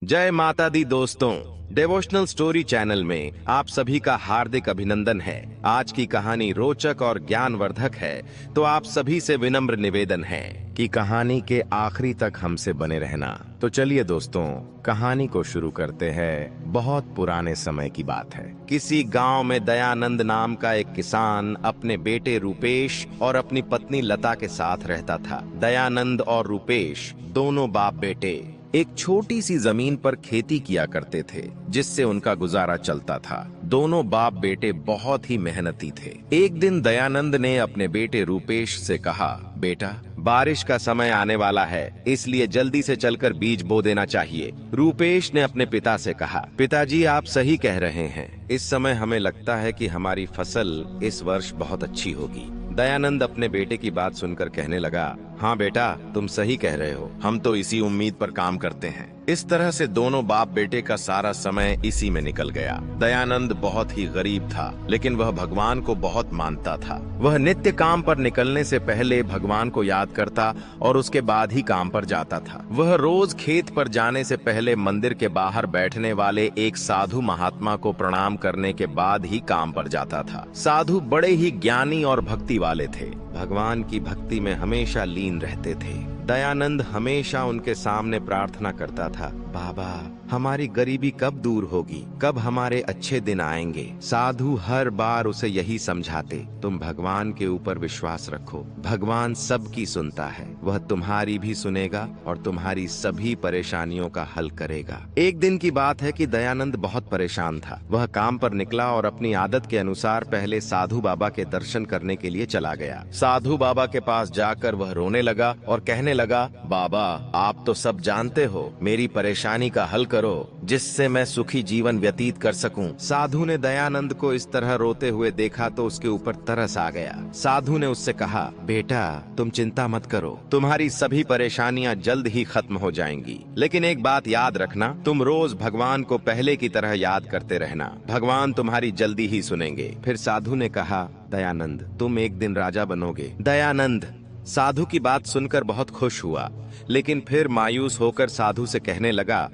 जय माता दी दोस्तों, डिवोशनल स्टोरी चैनल में आप सभी का हार्दिक अभिनंदन है। आज की कहानी रोचक और ज्ञानवर्धक है, तो आप सभी से विनम्र निवेदन है कि कहानी के आखिरी तक हमसे बने रहना। तो चलिए दोस्तों, कहानी को शुरू करते हैं। बहुत पुराने समय की बात है। किसी गांव में दयानंद नाम का एक किसान अपने बेटे रूपेश और अपनी पत्नी लता के साथ रहता था। दयानंद और रूपेश दोनों बाप बेटे एक छोटी सी जमीन पर खेती किया करते थे, जिससे उनका गुजारा चलता था। दोनों बाप बेटे बहुत ही मेहनती थे। एक दिन दयानंद ने अपने बेटे रूपेश से कहा, बेटा, बारिश का समय आने वाला है, इसलिए जल्दी से चलकर बीज बो देना चाहिए। रूपेश ने अपने पिता से कहा, पिताजी, आप सही कह रहे हैं। इस समय हमें लगता है कि हमारी फसल इस वर्ष बहुत अच्छी होगी। दयानंद अपने बेटे की बात सुनकर कहने लगा, हाँ बेटा, तुम सही कह रहे हो। हम तो इसी उम्मीद पर काम करते हैं। इस तरह से दोनों बाप बेटे का सारा समय इसी में निकल गया। दयानंद बहुत ही गरीब था, लेकिन वह भगवान को बहुत मानता था। वह नित्य काम पर निकलने से पहले भगवान को याद करता और उसके बाद ही काम पर जाता था। वह रोज खेत पर जाने से पहले मंदिर के बाहर बैठने वाले एक साधु महात्मा को प्रणाम करने के बाद ही काम पर जाता था। साधु बड़े ही ज्ञानी और भक्ति वाले थे, भगवान की भक्ति में हमेशा लीन रहते थे। दयानंद हमेशा उनके सामने प्रार्थना करता था, बाबा, हमारी गरीबी कब दूर होगी, कब हमारे अच्छे दिन आएंगे। साधु हर बार उसे यही समझाते, तुम भगवान के ऊपर विश्वास रखो, भगवान सबकी सुनता है, वह तुम्हारी भी सुनेगा और तुम्हारी सभी परेशानियों का हल करेगा। एक दिन की बात है कि दयानंद बहुत परेशान था। वह काम पर निकला और अपनी आदत के अनुसार पहले साधु बाबा के दर्शन करने के लिए चला गया। साधु बाबा के पास जाकर वह रोने लगा और कहने लगा, बाबा, आप तो सब जानते हो, मेरी परेशानी का हल करो, जिससे मैं सुखी जीवन व्यतीत कर सकूं। साधु ने दयानंद को इस तरह रोते हुए देखा तो उसके ऊपर तरस आ गया। साधु ने उससे कहा, बेटा, तुम चिंता मत करो, तुम्हारी सभी परेशानियां जल्द ही खत्म हो जाएंगी। लेकिन एक बात याद रखना, तुम रोज भगवान को पहले की तरह याद करते रहना, भगवान तुम्हारी जल्दी ही सुनेंगे। फिर साधु ने कहा, दयानंद, तुम एक दिन राजा बनोगे। दयानंद साधु की बात सुनकर बहुत खुश हुआ, लेकिन फिर मायूस होकर साधु से कहने लगा,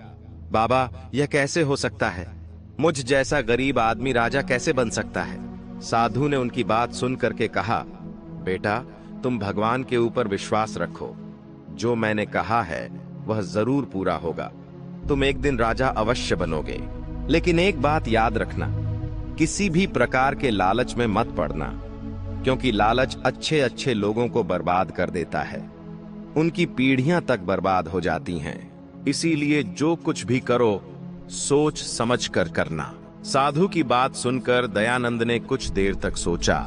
बाबा, यह कैसे हो सकता है? मुझ जैसा गरीब आदमी राजा कैसे बन सकता है? साधु ने उनकी बात सुन करके कहा, बेटा, तुम भगवान के ऊपर विश्वास रखो, जो मैंने कहा है वह जरूर पूरा होगा, तुम एक दिन राजा अवश्य बनोगे। लेकिन एक बात याद रखना, किसी भी प्रकार के लालच में मत पड़ना, क्योंकि लालच अच्छे अच्छे लोगों को बर्बाद कर देता है, उनकी पीढ़ियां तक बर्बाद हो जाती हैं। इसीलिए जो कुछ भी करो, सोच समझ कर करना। साधु की बात सुनकर दयानंद ने कुछ देर तक सोचा,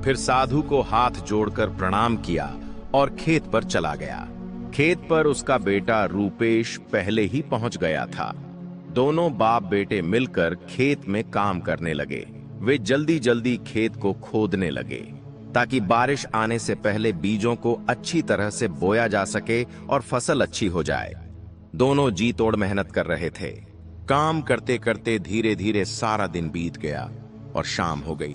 फिर साधु को हाथ जोड़कर प्रणाम किया और खेत पर चला गया। खेत पर उसका बेटा रूपेश पहले ही पहुंच गया था। दोनों बाप बेटे मिलकर खेत में काम करने लगे। वे जल्दी जल्दी खेत को खोदने लगे, ताकि बारिश आने से पहले बीजों को अच्छी तरह से बोया जा सके और फसल अच्छी हो जाए। दोनों जी तोड़ मेहनत कर रहे थे। काम करते करते धीरे धीरे सारा दिन बीत गया और शाम हो गई।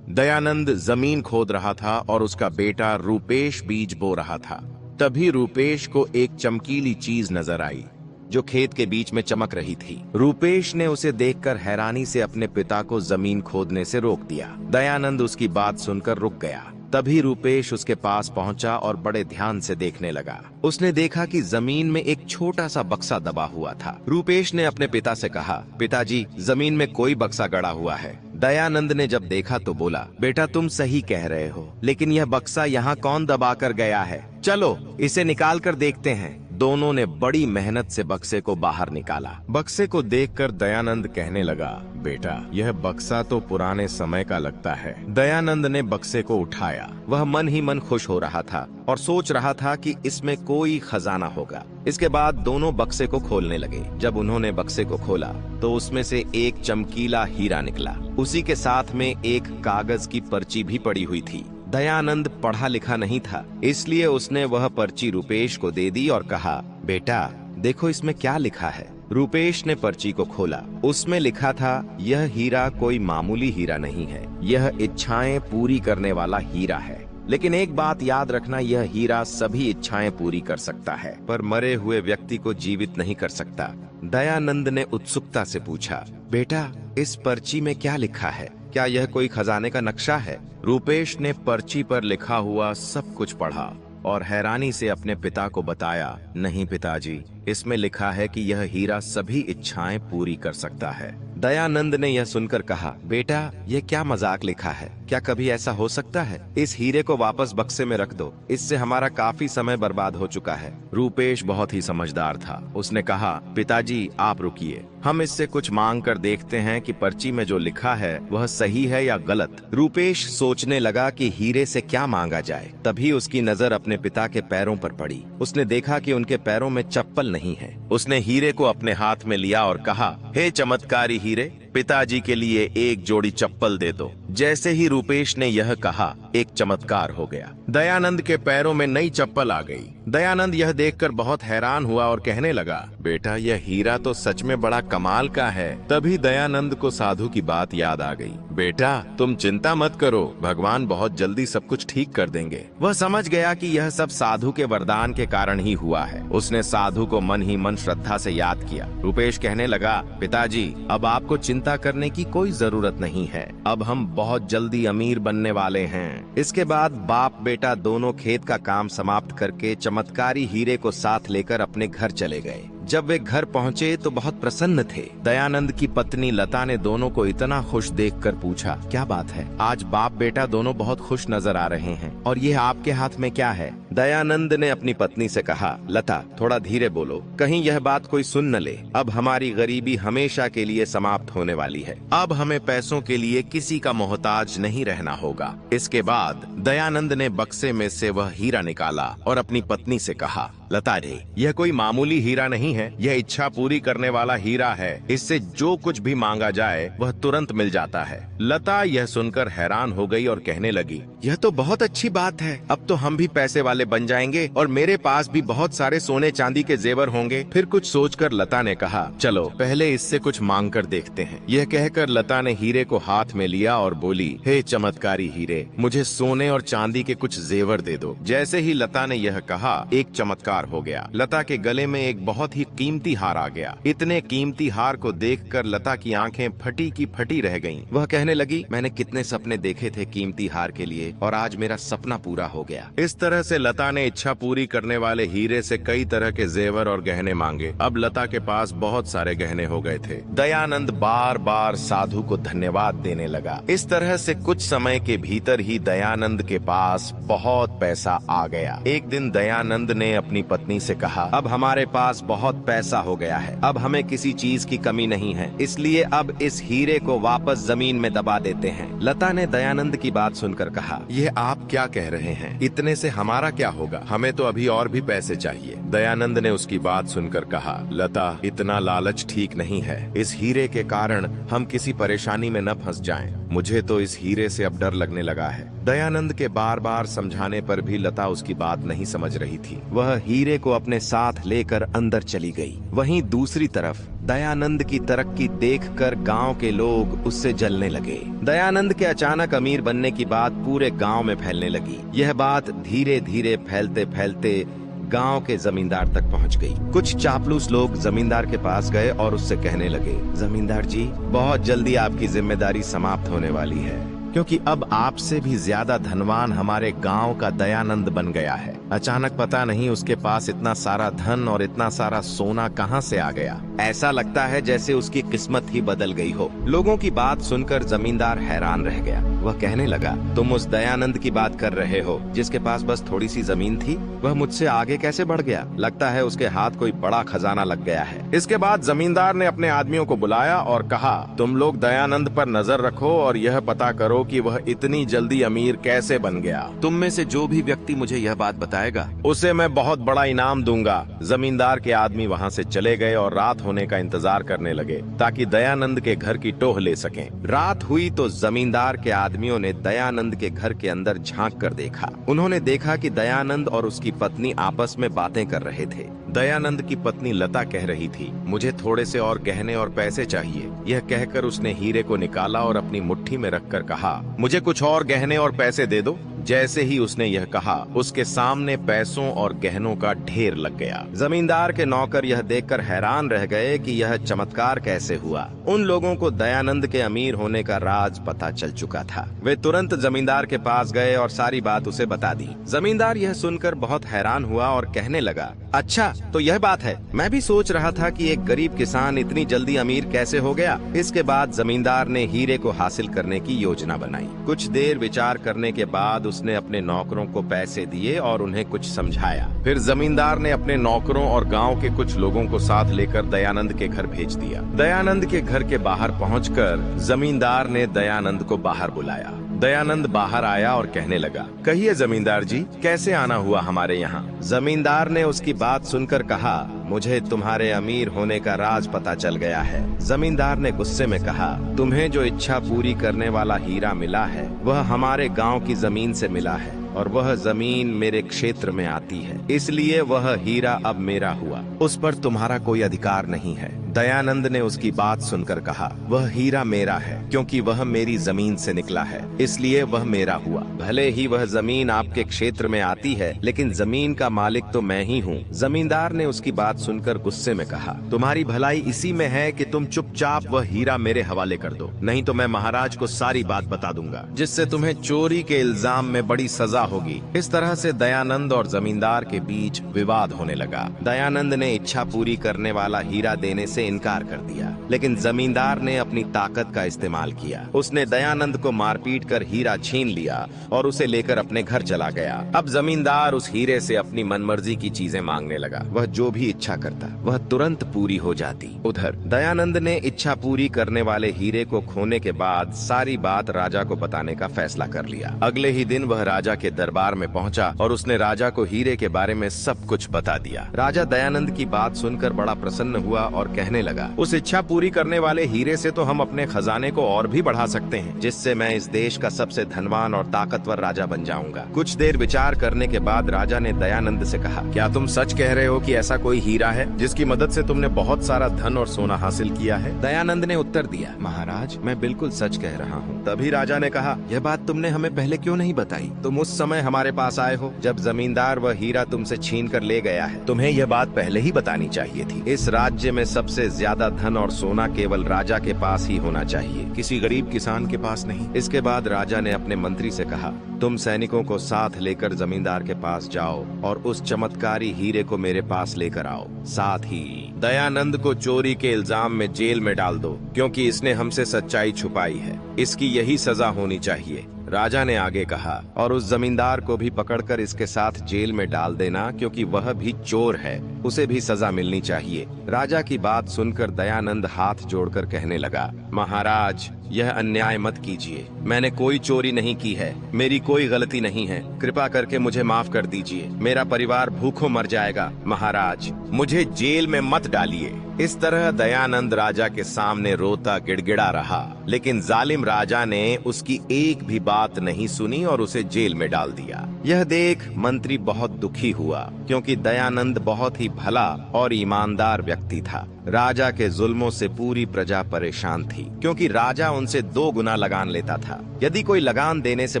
दयानंद जमीन खोद रहा था और उसका बेटा रूपेश बीज बो रहा था। तभी रूपेश को एक चमकीली चीज नजर आई, जो खेत के बीच में चमक रही थी। रूपेश ने उसे देखकर हैरानी से अपने पिता को जमीन खोदने से रोक दिया। दयानंद उसकी बात सुनकर रुक गया। तभी रूपेश उसके पास पहुंचा और बड़े ध्यान से देखने लगा। उसने देखा कि जमीन में एक छोटा सा बक्सा दबा हुआ था। रूपेश ने अपने पिता से कहा, पिताजी, जमीन में कोई बक्सा गड़ा हुआ है। दयानंद ने जब देखा तो बोला, बेटा, तुम सही कह रहे हो, लेकिन यह बक्सा यहाँ कौन दबा कर गया है? चलो इसे निकाल कर देखते हैं। दोनों ने बड़ी मेहनत से बक्से को बाहर निकाला। बक्से को देखकर दयानंद कहने लगा, बेटा, यह बक्सा तो पुराने समय का लगता है। दयानंद ने बक्से को उठाया। वह मन ही मन खुश हो रहा था और सोच रहा था कि इसमें कोई खजाना होगा। इसके बाद दोनों बक्से को खोलने लगे। जब उन्होंने बक्से को खोला तो उसमें से एक चमकीला हीरा निकला। उसी के साथ में एक कागज की पर्ची भी पड़ी हुई थी। दयानंद पढ़ा लिखा नहीं था, इसलिए उसने वह पर्ची रूपेश को दे दी और कहा, बेटा, देखो इसमें क्या लिखा है। रूपेश ने पर्ची को खोला। उसमें लिखा था, यह हीरा कोई मामूली हीरा नहीं है, यह इच्छाएं पूरी करने वाला हीरा है। लेकिन एक बात याद रखना, यह हीरा सभी इच्छाएं पूरी कर सकता है, पर मरे हुए व्यक्ति को जीवित नहीं कर सकता। दयानंद ने उत्सुकता से पूछा, बेटा इस पर्ची में क्या लिखा है? क्या यह कोई खजाने का नक्शा है? रूपेश ने पर्ची पर लिखा हुआ सब कुछ पढ़ा और हैरानी से अपने पिता को बताया, नहीं पिताजी, इसमें लिखा है कि यह हीरा सभी इच्छाएं पूरी कर सकता है। दयानंद ने यह सुनकर कहा, बेटा यह क्या मजाक लिखा है? क्या कभी ऐसा हो सकता है? इस हीरे को वापस बक्से में रख दो, इससे हमारा काफी समय बर्बाद हो चुका है। रूपेश बहुत ही समझदार था। उसने कहा, पिताजी आप रुकिए, हम इससे कुछ मांग कर देखते हैं कि पर्ची में जो लिखा है वह सही है या गलत। रूपेश सोचने लगा कि हीरे से क्या मांगा जाए। तभी उसकी नजर अपने पिता के पैरों पर पड़ी। उसने देखा कि उनके पैरों में चप्पल नहीं है। उसने हीरे को अपने हाथ में लिया और कहा, हे चमत्कारी हीरे, पिताजी के लिए एक जोड़ी चप्पल दे दो। जैसे ही रूपेश ने यह कहा, एक चमत्कार हो गया। दयानंद के पैरों में नई चप्पल आ गई। दयानंद यह देखकर बहुत हैरान हुआ और कहने लगा, बेटा यह हीरा तो सच में बड़ा कमाल का है। तभी दयानंद को साधु की बात याद आ गई। बेटा तुम चिंता मत करो, भगवान बहुत जल्दी सब कुछ ठीक कर देंगे। वह समझ गया कि यह सब साधु के वरदान के कारण ही हुआ है। उसने साधु को मन ही मन श्रद्धा से याद किया। रूपेश कहने लगा, पिताजी अब आपको चिंता करने की कोई जरूरत नहीं है। अब हम बहुत जल्दी अमीर बनने वाले हैं। इसके बाद बाप बेटा दोनों खेत का काम समाप्त करके चमत्कारी हीरे को साथ लेकर अपने घर चले गए। जब वे घर पहुंचे तो बहुत प्रसन्न थे। दयानंद की पत्नी लता ने दोनों को इतना खुश देखकर पूछा, क्या बात है? आज बाप बेटा दोनों बहुत खुश नजर आ रहे हैं, और ये आपके हाथ में क्या है? दयानंद ने अपनी पत्नी से कहा, लता थोड़ा धीरे बोलो, कहीं यह बात कोई सुन न ले। अब हमारी गरीबी हमेशा के लिए समाप्त होने वाली है। अब हमें पैसों के लिए किसी का मोहताज नहीं रहना होगा। इसके बाद दयानंद ने बक्से में से वह हीरा निकाला और अपनी पत्नी से कहा, लता रे, यह कोई मामूली हीरा नहीं है, यह इच्छा पूरी करने वाला हीरा है। इससे जो कुछ भी मांगा जाए वह तुरंत मिल जाता है। लता यह सुनकर हैरान हो गई और कहने लगी, यह तो बहुत अच्छी बात है। अब तो हम भी पैसे वाले बन जाएंगे और मेरे पास भी बहुत सारे सोने चांदी के जेवर होंगे। फिर कुछ सोचकर लता ने कहा, चलो पहले इससे कुछ मांग कर देखते हैं। यह कहकर लता ने हीरे को हाथ में लिया और बोली, हे चमत्कारी हीरे, मुझे सोने और चांदी के कुछ जेवर दे दो। जैसे ही लता ने यह कहा, एक चमत्कार हो गया। लता के गले में एक बहुत ही कीमती हार आ गया। इतने कीमती हार को देखकर लता की आंखें फटी की फटी रह गईं। वह कहने लगी, मैंने कितने सपने देखे थे कीमती हार के लिए, और आज मेरा सपना पूरा हो गया। इस तरह से लता ने इच्छा पूरी करने वाले हीरे से कई तरह के जेवर और गहने मांगे। अब लता के पास बहुत सारे गहने हो गए थे। दयानंद बार बार साधु को धन्यवाद देने लगा। इस तरह से कुछ समय के भीतर ही दयानंद के पास बहुत पैसा आ गया। एक दिन दयानंद ने अपनी पत्नी से कहा, अब हमारे पास बहुत पैसा हो गया है, अब हमें किसी चीज की कमी नहीं है, इसलिए अब इस हीरे को वापस जमीन में दबा देते हैं। लता ने दयानंद की बात सुनकर कहा, यह आप क्या कह रहे हैं? इतने से हमारा क्या होगा? हमें तो अभी और भी पैसे चाहिए। दयानंद ने उसकी बात सुनकर कहा, लता इतना लालच ठीक नहीं है। इस हीरे के कारण हम किसी परेशानी में न फंस जाएं। मुझे तो इस हीरे से अब डर लगने लगा है। दयानंद के बार बार समझाने पर भी लता उसकी बात नहीं समझ रही थी। वह हीरे को अपने साथ लेकर अंदर चली गई। वहीं दूसरी तरफ दयानंद की तरक्की देखकर गांव के लोग उससे जलने लगे। दयानंद के अचानक अमीर बनने की बात पूरे गांव में फैलने लगी। यह बात धीरे धीरे फैलते फैलते गांव के जमींदार तक पहुंच गई। कुछ चापलूस लोग जमींदार के पास गए और उससे कहने लगे, जमींदार जी, बहुत जल्दी आपकी जिम्मेदारी समाप्त होने वाली है, क्योंकि अब आपसे भी ज्यादा धनवान हमारे गांव का दयानंद बन गया है। अचानक पता नहीं उसके पास इतना सारा धन और इतना सारा सोना कहां से आ गया। ऐसा लगता है जैसे उसकी किस्मत ही बदल गई हो। लोगों की बात सुनकर जमींदार हैरान रह गया। वह कहने लगा, तुम उस दयानंद की बात कर रहे हो जिसके पास बस थोड़ी सी जमीन थी? वह मुझसे आगे कैसे बढ़ गया? लगता है उसके हाथ कोई बड़ा खजाना लग गया है। इसके बाद जमींदार ने अपने आदमियों को बुलाया और कहा, तुम लोग दयानंद पर नजर रखो और यह पता करो कि वह इतनी जल्दी अमीर कैसे बन गया। तुम में से जो भी व्यक्ति मुझे यह बात बताएगा, उसे मैं बहुत बड़ा इनाम दूंगा। जमींदार के आदमी वहाँ से चले गए और रात होने का इंतजार करने लगे ताकि दयानंद के घर की टोह ले सकें। रात हुई तो जमींदार के आदमियों ने दयानंद के घर के अंदर झांक कर देखा। उन्होंने देखा कि दयानंद और उसकी पत्नी आपस में बातें कर रहे थे। दयानंद की पत्नी लता कह रही थी, मुझे थोड़े से और गहने और पैसे चाहिए। यह कहकर उसने हीरे को निकाला और अपनी मुट्ठी में रखकर कहा, मुझे कुछ और गहने और पैसे दे दो। जैसे ही उसने यह कहा, उसके सामने पैसों और गहनों का ढेर लग गया। जमींदार के नौकर यह देखकर हैरान रह गए कि यह चमत्कार कैसे हुआ। उन लोगों को दयानंद के अमीर होने का राज पता चल चुका था। वे तुरंत जमींदार के पास गए और सारी बात उसे बता दी। जमींदार यह सुनकर बहुत हैरान हुआ और कहने लगा, अच्छा तो यह बात है। मैं भी सोच रहा था कि एक गरीब किसान इतनी जल्दी अमीर कैसे हो गया। इसके बाद जमींदार ने हीरे को हासिल करने की योजना बनाई। कुछ देर विचार करने के बाद उसने अपने नौकरों को पैसे दिए और उन्हें कुछ समझाया। फिर जमींदार ने अपने नौकरों और गांव के कुछ लोगों को साथ लेकर दयानंद के घर भेज दिया। दयानंद के घर के बाहर पहुंचकर जमींदार ने दयानंद को बाहर बुलाया। दयानंद बाहर आया और कहने लगा, कहिए जमींदार जी, कैसे आना हुआ हमारे यहाँ। जमींदार ने उसकी बात सुनकर कहा, मुझे तुम्हारे अमीर होने का राज पता चल गया है। जमींदार ने गुस्से में कहा, तुम्हें जो इच्छा पूरी करने वाला हीरा मिला है वह हमारे गांव की जमीन से मिला है और वह जमीन मेरे क्षेत्र में आती है, इसलिए वह हीरा अब मेरा हुआ, उस पर तुम्हारा कोई अधिकार नहीं है। दयानंद ने उसकी बात सुनकर कहा, वह हीरा मेरा है क्योंकि वह मेरी जमीन से निकला है, इसलिए वह मेरा हुआ। भले ही वह जमीन आपके क्षेत्र में आती है, लेकिन जमीन का मालिक तो मैं ही हूँ। जमींदार ने उसकी बात सुनकर गुस्से में कहा, तुम्हारी भलाई इसी में है कि तुम चुपचाप वह हीरा मेरे हवाले कर दो, नहीं तो मैं महाराज को सारी बात बता दूंगा, जिससे तुम्हें चोरी के इल्जाम में बड़ी सजा होगी। इस तरह से दयानंद और जमींदार के बीच विवाद होने लगा। दयानंद ने इच्छा पूरी करने वाला हीरा देने से इनकार कर दिया, लेकिन जमींदार ने अपनी ताकत का इस्तेमाल किया। उसने दयानंद को मारपीट कर हीरा छीन लिया और उसे लेकर अपने घर चला गया। अब जमींदार उस हीरे से अपनी मनमर्जी की चीजें मांगने लगा। वह जो भी इच्छा करता वह तुरंत पूरी हो जाती। उधर दयानंद ने इच्छा पूरी करने वाले हीरे को खोने के बाद सारी बात राजा को बताने का फैसला कर लिया। अगले ही दिन वह राजा के दरबार में पहुंचा और उसने राजा को हीरे के बारे में सब कुछ बता दिया। राजा दयानंद की बात सुनकर बड़ा प्रसन्न हुआ और कहने लगा, उस इच्छा पूरी करने वाले हीरे से तो हम अपने खजाने को और भी बढ़ा सकते हैं, जिससे मैं इस देश का सबसे धनवान और ताकतवर राजा बन जाऊंगा। कुछ देर विचार करने के बाद राजा ने दयानंद से कहा, क्या तुम सच कह रहे हो कि ऐसा कोई हीरा है जिसकी मदद से तुमने बहुत सारा धन और सोना हासिल किया है? दयानंद ने उत्तर दिया, महाराज मैं बिल्कुल सच कह रहा हूँ। तभी राजा ने कहा, यह बात तुमने हमें पहले क्यों नहीं बताई? तुम उस समय हमारे पास आए हो जब जमींदार वह हीरा तुमसे छीन कर ले गया है। तुम्हें यह बात पहले ही बतानी चाहिए थी। इस राज्य में सबसे ज्यादा धन और सोना केवल राजा के पास ही होना चाहिए, किसी गरीब किसान के पास नहीं। इसके बाद राजा ने अपने मंत्री से कहा, तुम सैनिकों को साथ लेकर जमींदार के पास जाओ और उस चमत्कारी हीरे को मेरे पास लेकर आओ। साथ ही दयानंद को चोरी के इल्जाम में जेल में डाल दो, क्योंकि इसने हमसे सच्चाई छुपाई है। इसकी यही सजा होनी चाहिए। राजा ने आगे कहा, और उस जमींदार को भी पकड़कर इसके साथ जेल में डाल देना, क्योंकि वह भी चोर है, उसे भी सजा मिलनी चाहिए। राजा की बात सुनकर दयानंद हाथ जोड़कर कहने लगा, महाराज यह अन्याय मत कीजिए। मैंने कोई चोरी नहीं की है, मेरी कोई गलती नहीं है। कृपा करके मुझे माफ कर दीजिए। मेरा परिवार भूखों मर जाएगा। महाराज मुझे जेल में मत डालिए। इस तरह दयानंद राजा के सामने रोता गिड़गिड़ा रहा, लेकिन जालिम राजा ने उसकी एक भी बात नहीं सुनी और उसे जेल में डाल दिया। यह देख मंत्री बहुत दुखी हुआ, क्योंकि दयानंद बहुत ही भला और ईमानदार व्यक्ति था। राजा के जुल्मों से पूरी प्रजा परेशान थी, क्योंकि राजा उनसे 2 गुना लगान लेता था। यदि कोई लगान देने से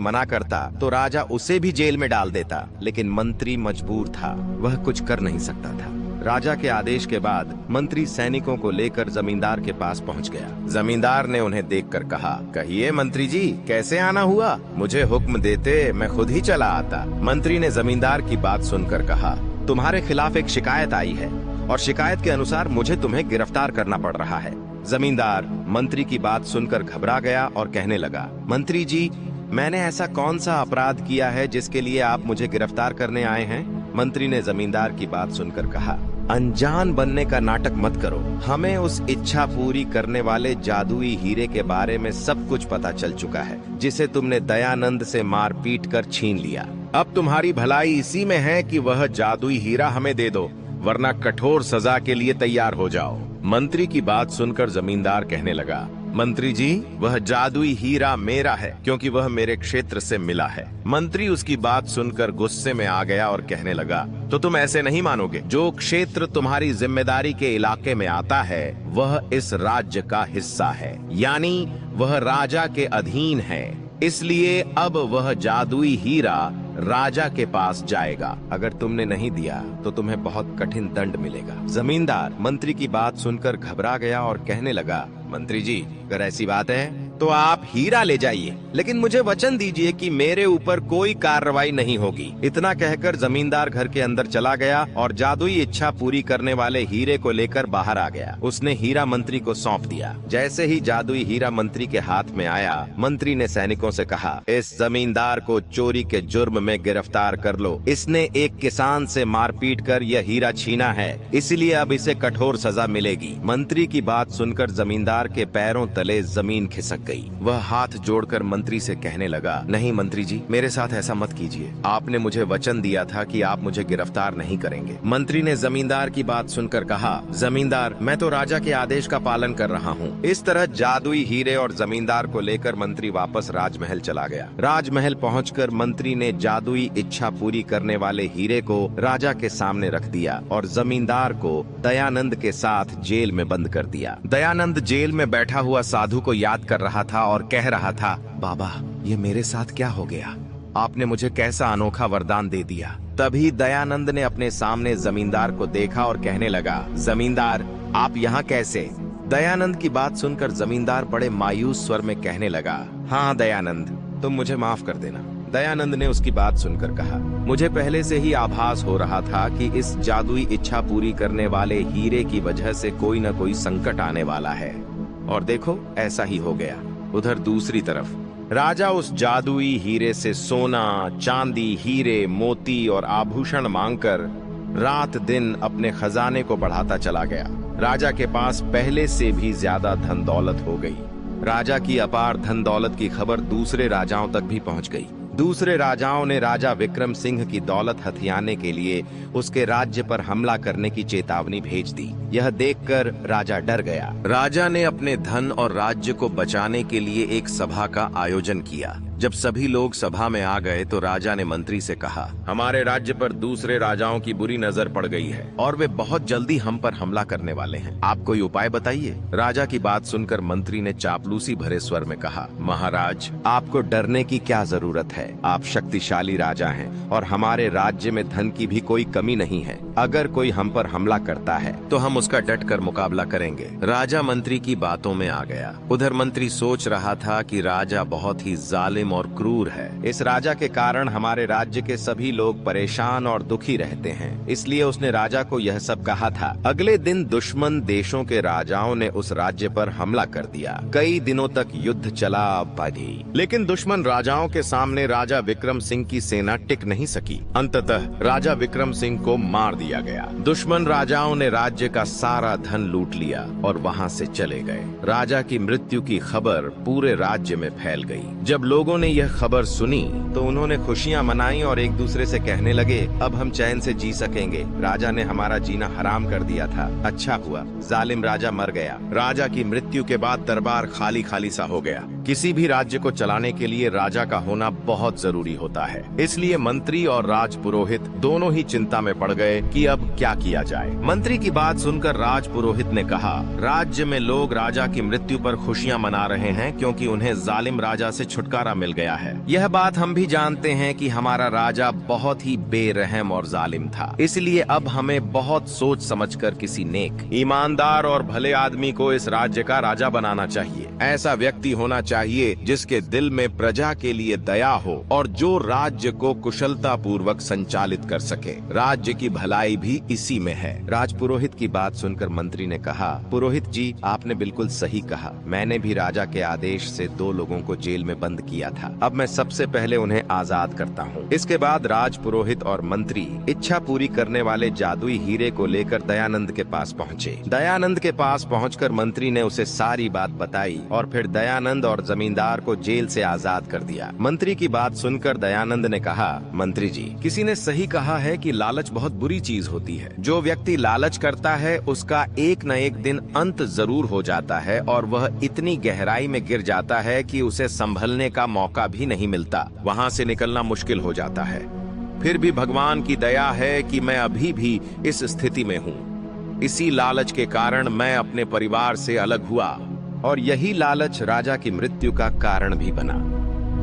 मना करता तो राजा उसे भी जेल में डाल देता, लेकिन मंत्री मजबूर था, वह कुछ कर नहीं सकता था। राजा के आदेश के बाद मंत्री सैनिकों को लेकर जमींदार के पास पहुंच गया। जमींदार ने उन्हें देखकर कहा, कहिए मंत्री जी, कैसे आना हुआ? मुझे हुक्म देते मैं खुद ही चला आता। मंत्री ने जमींदार की बात सुनकर कहा, तुम्हारे खिलाफ एक शिकायत आई है और शिकायत के अनुसार मुझे तुम्हें गिरफ्तार करना पड़ रहा है। जमींदार मंत्री की बात सुनकर घबरा गया और कहने लगा, मंत्री जी, मैंने ऐसा कौन सा अपराध किया है जिसके लिए आप मुझे गिरफ्तार करने आए हैं? मंत्री ने जमींदार की बात सुनकर कहा, अनजान बनने का नाटक मत करो। हमें उस इच्छा पूरी करने वाले जादुई हीरे के बारे में सब कुछ पता चल चुका है, जिसे तुमने दयानंद से मार पीट कर छीन लिया। अब तुम्हारी भलाई इसी में है कि वह जादुई हीरा हमें दे दो, वरना कठोर सजा के लिए तैयार हो जाओ। मंत्री की बात सुनकर जमींदार कहने लगा, मंत्री जी, वह जादुई हीरा मेरा है, क्योंकि वह मेरे क्षेत्र से मिला है। मंत्री उसकी बात सुनकर गुस्से में आ गया और कहने लगा, तो तुम ऐसे नहीं मानोगे? जो क्षेत्र तुम्हारी जिम्मेदारी के इलाके में आता है वह इस राज्य का हिस्सा है, यानी वह राजा के अधीन है। इसलिए अब वह जादुई हीरा राजा के पास जाएगा। अगर तुमने नहीं दिया तो तुम्हें बहुत कठिन दंड मिलेगा। जमींदार मंत्री की बात सुनकर घबरा गया और कहने लगा, मंत्री जी, अगर ऐसी बात है तो आप हीरा ले जाइए, लेकिन मुझे वचन दीजिए कि मेरे ऊपर कोई कार्रवाई नहीं होगी। इतना कहकर जमींदार घर के अंदर चला गया और जादुई इच्छा पूरी करने वाले हीरे को लेकर बाहर आ गया। उसने हीरा मंत्री को सौंप दिया। जैसे ही जादुई हीरा मंत्री के हाथ में आया, मंत्री ने सैनिकों से कहा, इस जमींदार को चोरी के जुर्म में गिरफ्तार कर लो। इसने एक किसान से मारपीट कर यह हीरा छीना है, इसलिए अब इसे कठोर सजा मिलेगी। मंत्री की बात सुनकर जमींदार के पैरों तले जमीन खिसक गई। वह हाथ जोड़कर मंत्री से कहने लगा, नहीं मंत्री जी, मेरे साथ ऐसा मत कीजिए। आपने मुझे वचन दिया था कि आप मुझे गिरफ्तार नहीं करेंगे। मंत्री ने जमींदार की बात सुनकर कहा, जमींदार, मैं तो राजा के आदेश का पालन कर रहा हूँ। इस तरह जादुई हीरे और जमींदार को लेकर मंत्री वापस राजमहल चला गया। राजमहल पहुंचकर मंत्री ने जादुई इच्छा पूरी करने वाले हीरे को राजा के सामने रख दिया और जमींदार को दयानंद के साथ जेल में बंद कर दिया। दयानंद जेल में बैठा हुआ साधु को याद कर रहा था और कह रहा था, बाबा, ये मेरे साथ क्या हो गया? आपने मुझे कैसा अनोखा वरदान दे दिया। तभी दयानंद ने अपने सामने जमींदार को देखा और कहने लगा, जमींदार, आप यहाँ कैसे? दयानंद की बात सुनकर जमींदार बड़े मायूस स्वर में कहने लगा, हाँ दयानंद, तुम मुझे माफ कर देना। दयानंद ने उसकी बात सुनकर कहा, मुझे पहले से ही आभास हो रहा था कि इस जादुई इच्छा पूरी करने वाले हीरे की वजह से कोई न कोई संकट आने वाला है, और देखो ऐसा ही हो गया। उधर दूसरी तरफ राजा उस जादुई हीरे से सोना, चांदी, हीरे, मोती और आभूषण मांगकर रात दिन अपने खजाने को बढ़ाता चला गया। राजा के पास पहले से भी ज्यादा धन दौलत हो गई। राजा की अपार धन दौलत की खबर दूसरे राजाओं तक भी पहुंच गई। दूसरे राजाओं ने राजा विक्रम सिंह की दौलत हथियाने के लिए उसके राज्य पर हमला करने की चेतावनी भेज दी। यह देखकर राजा डर गया। राजा ने अपने धन और राज्य को बचाने के लिए एक सभा का आयोजन किया। जब सभी लोग सभा में आ गए तो राजा ने मंत्री से कहा, हमारे राज्य पर दूसरे राजाओं की बुरी नजर पड़ गई है और वे बहुत जल्दी हम पर हमला करने वाले हैं। आप कोई उपाय बताइए। राजा की बात सुनकर मंत्री ने चापलूसी भरे स्वर में कहा, महाराज, आपको डरने की क्या जरूरत है? आप शक्तिशाली राजा हैं और हमारे राज्य में धन की भी कोई कमी नहीं है। अगर कोई हम पर हमला करता है तो हम उसका डट कर मुकाबला करेंगे। राजा मंत्री की बातों में आ गया। उधर मंत्री सोच रहा था कि राजा बहुत ही जालिम और क्रूर है। इस राजा के कारण हमारे राज्य के सभी लोग परेशान और दुखी रहते हैं। इसलिए उसने राजा को यह सब कहा था। अगले दिन दुश्मन देशों के राजाओं ने उस राज्य पर हमला कर दिया। कई दिनों तक युद्ध चला बाधी, लेकिन दुश्मन राजाओं के सामने राजा विक्रम सिंह की सेना टिक नहीं सकी। अंततः राजा विक्रम सिंह को मार दिया गया। दुश्मन राजाओं ने राज्य का सारा धन लूट लिया और वहां से चले गए। राजा की मृत्यु की खबर पूरे राज्य में फैल गई। जब लोगों ने यह खबर सुनी तो उन्होंने खुशियां मनाई और एक दूसरे से कहने लगे, अब हम चैन से जी सकेंगे। राजा ने हमारा जीना हराम कर दिया था। अच्छा हुआ जालिम राजा मर गया। राजा की मृत्यु के बाद दरबार खाली खाली सा हो गया। किसी भी राज्य को चलाने के लिए राजा का होना बहुत जरूरी होता है। इसलिए मंत्री और राज पुरोहित दोनों ही चिंता में पड़ गए कि अब क्या किया जाए। मंत्री की बात सुनकर राज पुरोहित ने कहा, राज्य में लोग राजा की मृत्यु पर खुशियां मना रहे हैं क्योंकि उन्हें जालिम राजा से छुटकारा मिल गया है। यह बात हम भी जानते हैं कि हमारा राजा बहुत ही बेरहम और जालिम था। इसलिए अब हमें बहुत सोच समझकर किसी नेक, ईमानदार और भले आदमी को इस राज्य का राजा बनाना चाहिए। ऐसा व्यक्ति होना चाहिए जिसके दिल में प्रजा के लिए दया हो और जो राज्य को कुशलता पूर्वक संचालित कर सके। राज्य की भलाई भी इसी में है। राजपुरोहित की बात सुनकर मंत्री ने कहा, पुरोहित जी, आपने बिल्कुल सही कहा। मैंने भी राजा के आदेश से 2 लोगों को जेल में बंद किया था। अब मैं सबसे पहले उन्हें आजाद करता हूँ। इसके बाद राजपुरोहित और मंत्री इच्छा पूरी करने वाले जादुई हीरे को लेकर दयानंद के पास पहुँचे। दयानंद के पास पहुँचकर मंत्री ने उसे सारी बात बताई और फिर दयानंद और जमींदार को जेल से आजाद कर दिया। मंत्री की बात सुनकर दयानंद ने कहा, मंत्री जी, किसी ने सही कहा है कि लालच बहुत बुरी चीज होती है। जो व्यक्ति लालच करता है उसका एक न एक दिन अंत जरूर हो जाता है और वह इतनी गहराई में गिर जाता है कि उसे संभलने का मौका भी नहीं मिलता। वहाँ से निकलना मुश्किल हो जाता है। फिर भी भगवान की दया है कि मैं अभी भी इस स्थिति में हूँ। इसी लालच के कारण मैं अपने परिवार से अलग हुआ और यही लालच राजा की मृत्यु का कारण भी बना।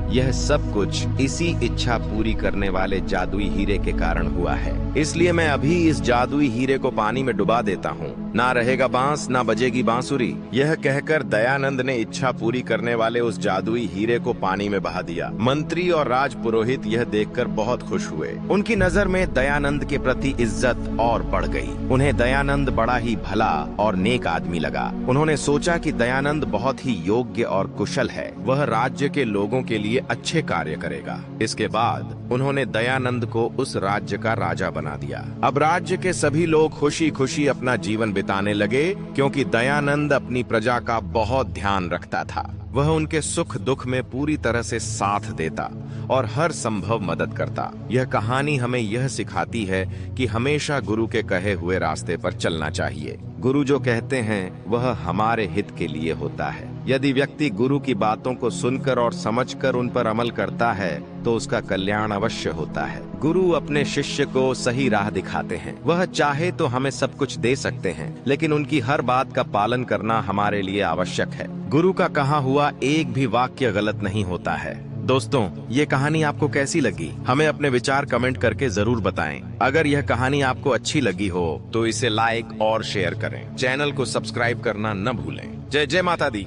यह सब कुछ इसी इच्छा पूरी करने वाले जादुई हीरे के कारण हुआ है। इसलिए मैं अभी इस जादुई हीरे को पानी में डुबा देता हूँ। ना रहेगा बांस, ना बजेगी बांसुरी। यह कहकर दयानंद ने इच्छा पूरी करने वाले उस जादुई हीरे को पानी में बहा दिया। मंत्री और राज पुरोहित यह देखकर बहुत खुश हुए। उनकी नजर में दयानंद के प्रति इज्जत और बढ़ गई। उन्हें दयानंद बड़ा ही भला और नेक आदमी लगा। उन्होंने सोचा कि दयानंद बहुत ही योग्य और कुशल है, वह राज्य के लोगों के लिए अच्छे कार्य करेगा। इसके बाद उन्होंने दयानंद को उस राज्य का राजा बना दिया। अब राज्य के सभी लोग खुशी खुशी अपना जीवन बिताने लगे, क्योंकि दयानंद अपनी प्रजा का बहुत ध्यान रखता था। वह उनके सुख दुख में पूरी तरह से साथ देता और हर संभव मदद करता। यह कहानी हमें यह सिखाती है कि हमेशा गुरु के कहे हुए रास्ते पर चलना चाहिए। गुरु जो कहते हैं वह हमारे हित के लिए होता है। यदि व्यक्ति गुरु की बातों को सुनकर और समझकर उन पर अमल करता है तो उसका कल्याण अवश्य होता है। गुरु अपने शिष्य को सही राह दिखाते हैं। वह चाहे तो हमें सब कुछ दे सकते हैं, लेकिन उनकी हर बात का पालन करना हमारे लिए आवश्यक है। गुरु का कहा हुआ एक भी वाक्य गलत नहीं होता है। दोस्तों, ये कहानी आपको कैसी लगी? हमें अपने विचार कमेंट करके जरूर बताएं। अगर यह कहानी आपको अच्छी लगी हो तो इसे लाइक और शेयर करें। चैनल को सब्सक्राइब करना न भूलें। जय जय माता दी।